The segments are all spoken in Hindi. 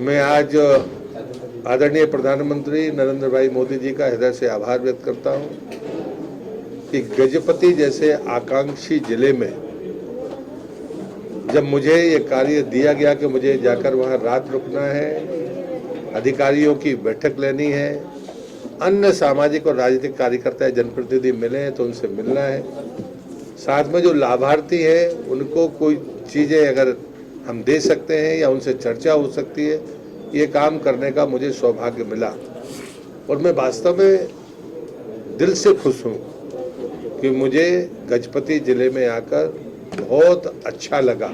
मैं आज आदरणीय प्रधानमंत्री नरेंद्र भाई मोदी जी का हृदय से आभार व्यक्त करता हूं कि गजपति जैसे आकांक्षी जिले में जब मुझे ये कार्य दिया गया कि मुझे जाकर वहां रात रुकना है, अधिकारियों की बैठक लेनी है, अन्य सामाजिक और राजनीतिक कार्यकर्ता जनप्रतिनिधि मिले हैं तो उनसे मिलना है, साथ में जो लाभार्थी है उनको कोई चीज़ें अगर हम दे सकते हैं या उनसे चर्चा हो सकती है, ये काम करने का मुझे सौभाग्य मिला। और मैं वास्तव में दिल से खुश हूँ कि मुझे गजपति ज़िले में आकर बहुत अच्छा लगा।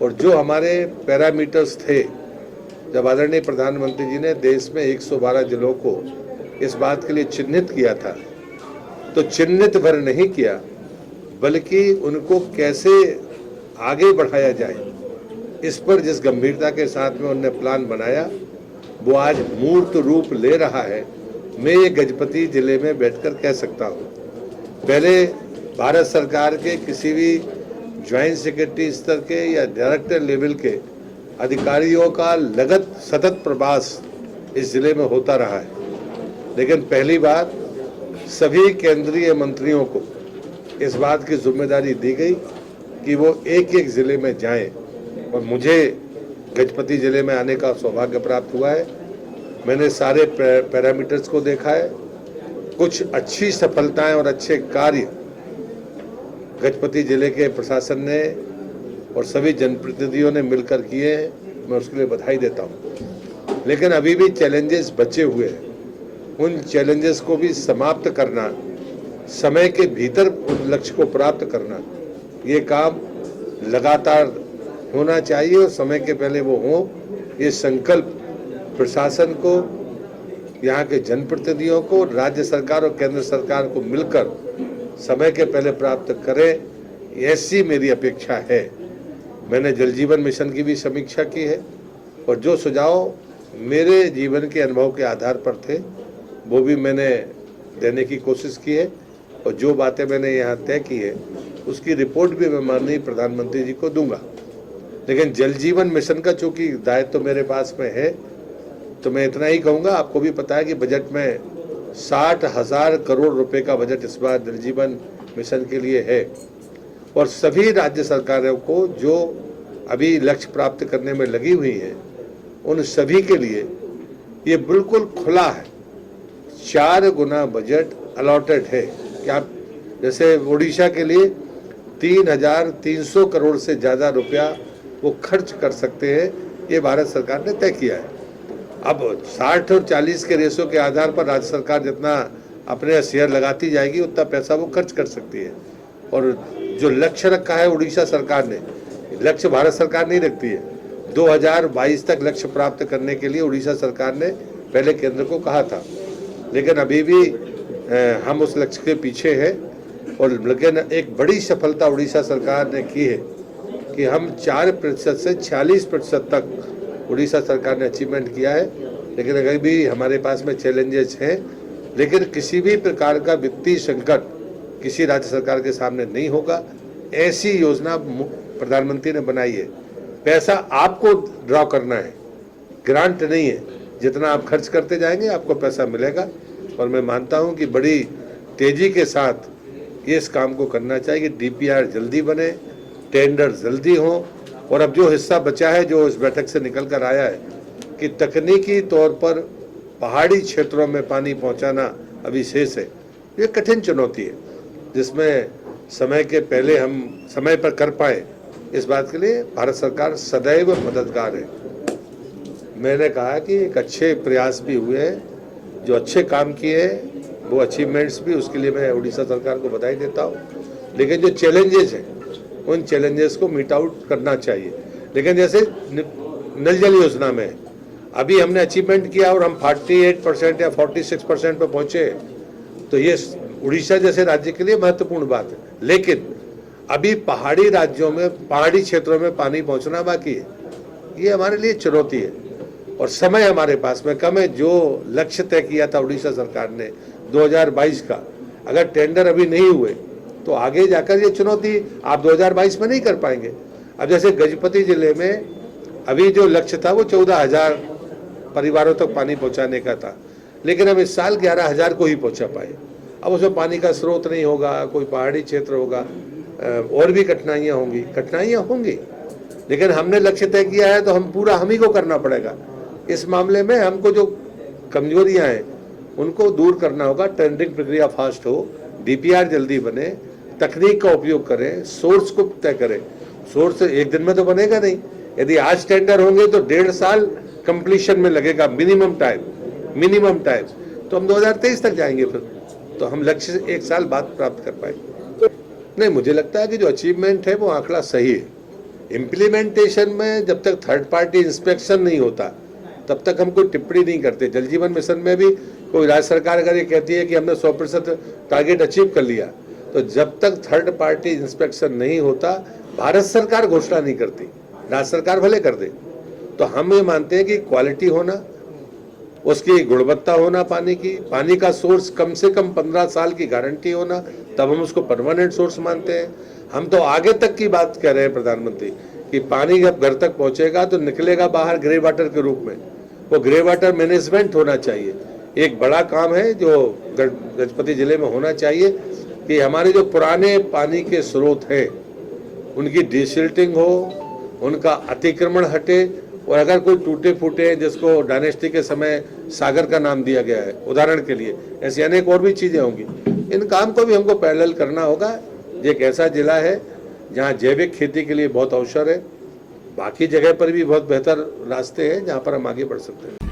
और जो हमारे पैरामीटर्स थे, जब आदरणीय प्रधानमंत्री जी ने देश में 112 जिलों को इस बात के लिए चिन्हित किया था, तो चिन्हित भर नहीं किया बल्कि उनको कैसे आगे बढ़ाया जाए, इस पर जिस गंभीरता के साथ में उन्होंने प्लान बनाया वो आज मूर्त रूप ले रहा है। मैं ये गजपति जिले में बैठकर कह सकता हूँ, पहले भारत सरकार के किसी भी ज्वाइंट सेक्रेटरी स्तर के या डायरेक्टर लेवल के अधिकारियों का लगत सतत प्रवास इस जिले में होता रहा है, लेकिन पहली बार सभी केंद्रीय मंत्रियों को इस बात की जिम्मेदारी दी गई कि वो एक एक ज़िले में जाएं। और मुझे गजपति ज़िले में आने का सौभाग्य प्राप्त हुआ है। मैंने सारे पैरामीटर्स को देखा है। कुछ अच्छी सफलताएं और अच्छे कार्य गजपति ज़िले के प्रशासन ने और सभी जनप्रतिनिधियों ने मिलकर किए हैं, मैं उसके लिए बधाई देता हूं। लेकिन अभी भी चैलेंजेस बचे हुए हैं। उन चैलेंजेस को भी समाप्त करना, समय के भीतर उन लक्ष्य को प्राप्त करना, ये काम लगातार होना चाहिए और समय के पहले वो हो। ये संकल्प प्रशासन को, यहाँ के जनप्रतिनिधियों को, राज्य सरकार और केंद्र सरकार को मिलकर समय के पहले प्राप्त करें, ऐसी मेरी अपेक्षा है। मैंने जल जीवन मिशन की भी समीक्षा की है और जो सुझाव मेरे जीवन के अनुभव के आधार पर थे वो भी मैंने देने की कोशिश की है। और जो बातें मैंने यहाँ तय की है उसकी रिपोर्ट भी मैं माननीय प्रधानमंत्री जी को दूंगा। लेकिन जल जीवन मिशन का चूंकि दायित्व तो मेरे पास में है, तो मैं इतना ही कहूँगा। आपको भी पता है कि बजट में 60,000 करोड़ रुपए का बजट इस बार जल जीवन मिशन के लिए है। और सभी राज्य सरकारों को जो अभी लक्ष्य प्राप्त करने में लगी हुई हैं, उन सभी के लिए ये बिल्कुल खुला है। 4 गुना बजट अलॉटेड है। क्या जैसे उड़ीसा के लिए 3,300 करोड़ से ज़्यादा रुपया वो खर्च कर सकते हैं, ये भारत सरकार ने तय किया है। अब 60 और 40 के रेशो के आधार पर राज्य सरकार जितना अपने शेयर लगाती जाएगी उतना पैसा वो खर्च कर सकती है। और जो लक्ष्य रखा है उड़ीसा सरकार ने, लक्ष्य भारत सरकार नहीं रखती है। 2022 तक लक्ष्य प्राप्त करने के लिए उड़ीसा सरकार ने पहले केंद्र को कहा था, लेकिन अभी भी हम उस लक्ष्य के पीछे हैं। और लेकिन एक बड़ी सफलता उड़ीसा सरकार ने की है कि हम 4% से 46% तक उड़ीसा सरकार ने अचीवमेंट किया है। लेकिन अगर भी हमारे पास में चैलेंजेस हैं, लेकिन किसी भी प्रकार का वित्तीय संकट किसी राज्य सरकार के सामने नहीं होगा। ऐसी योजना प्रधानमंत्री ने बनाई है। पैसा आपको ड्रॉ करना है, ग्रांट नहीं है। जितना आप खर्च करते जाएंगे आपको पैसा मिलेगा। और मैं मानता हूं कि बड़ी तेजी के साथ ये इस काम को करना चाहिए कि DPR जल्दी बने, टेंडर जल्दी हो। और अब जो हिस्सा बचा है, जो इस बैठक से निकल कर आया है कि तकनीकी तौर पर पहाड़ी क्षेत्रों में पानी पहुंचाना अभी शेष है, ये कठिन चुनौती है, जिसमें समय के पहले हम समय पर कर पाए, इस बात के लिए भारत सरकार सदैव मददगार है। मैंने कहा कि एक अच्छे प्रयास भी हुए हैं, जो अच्छे काम किए हैं वो अचीवमेंट्स भी, उसके लिए मैं उड़ीसा सरकार को बधाई देता हूँ। लेकिन जो चैलेंजेस हैं उन चैलेंजेस को मीट आउट करना चाहिए। लेकिन जैसे नल जल योजना में अभी हमने अचीवमेंट किया और हम 48% या 46% पर पहुँचे, तो ये उड़ीसा जैसे राज्य के लिए महत्वपूर्ण बात है। लेकिन अभी पहाड़ी राज्यों में, पहाड़ी क्षेत्रों में पानी पहुँचना बाकी है। ये हमारे लिए चुनौती है और समय हमारे पास में कम है। जो लक्ष्य तय किया था उड़ीसा सरकार ने 2022 का, अगर टेंडर अभी नहीं हुए तो आगे जाकर ये चुनौती आप 2022 में नहीं कर पाएंगे। अब जैसे गजपति जिले में अभी जो लक्ष्य था वो 14,000 परिवारों तक पानी पहुंचाने का था, लेकिन हम इस साल 11,000 को ही पहुंचा पाए। अब उसमें पानी का स्रोत नहीं होगा, कोई पहाड़ी क्षेत्र होगा, और भी कठिनाइयाँ होंगी, लेकिन हमने लक्ष्य तय किया है तो हम ही को करना पड़ेगा। इस मामले में हमको जो कमजोरियां हैं उनको दूर करना होगा। टेंडरिंग प्रक्रिया फास्ट हो, डीपीआर जल्दी बने, तकनीक का उपयोग करें, सोर्स को तय करें। सोर्स एक दिन में तो बनेगा नहीं। यदि आज टेंडर होंगे तो 1.5 साल कंप्लीशन में लगेगा, मिनिमम टाइम। तो हम 2023 तक जाएंगे, फिर तो हम लक्ष्य 1 साल बाद प्राप्त कर पाएंगे। नहीं, मुझे लगता है कि जो अचीवमेंट है वो आंकड़ा सही है। इम्प्लीमेंटेशन में जब तक थर्ड पार्टी इंस्पेक्शन नहीं होता तब तक हम कोई टिप्पणी नहीं करते। जल जीवन मिशन में भी कोई राज्य सरकार अगर ये कहती है कि हमने 100% टारगेट अचीव कर लिया, तो जब तक थर्ड पार्टी इंस्पेक्शन नहीं होता भारत सरकार घोषणा नहीं करती, राज्य सरकार भले कर दे। तो हम ये मानते हैं कि क्वालिटी होना, उसकी गुणवत्ता होना, पानी का सोर्स कम से कम 15 साल की गारंटी होना, तब हम उसको परमानेंट सोर्स मानते हैं। हम तो आगे तक की बात कर रहे हैं प्रधानमंत्री, कि पानी जब घर तक पहुंचेगा तो निकलेगा बाहर ग्रे वाटर के रूप में। वो ग्रे वाटर मैनेजमेंट होना चाहिए। एक बड़ा काम है जो गजपति जिले में होना चाहिए कि हमारे जो पुराने पानी के स्रोत हैं उनकी डिसिल्टिंग हो, उनका अतिक्रमण हटे, और अगर कोई टूटे फूटे हैं जिसको डायनेस्टी के समय सागर का नाम दिया गया है उदाहरण के लिए, ऐसी अनेक और भी चीजें होंगी। इन काम को भी हमको पैरेलल करना होगा। ये एक ऐसा जिला है जहाँ जैविक खेती के लिए बहुत अवसर है, बाकी जगह पर भी बहुत बेहतर रास्ते हैं जहाँ पर हम आगे बढ़ सकते हैं।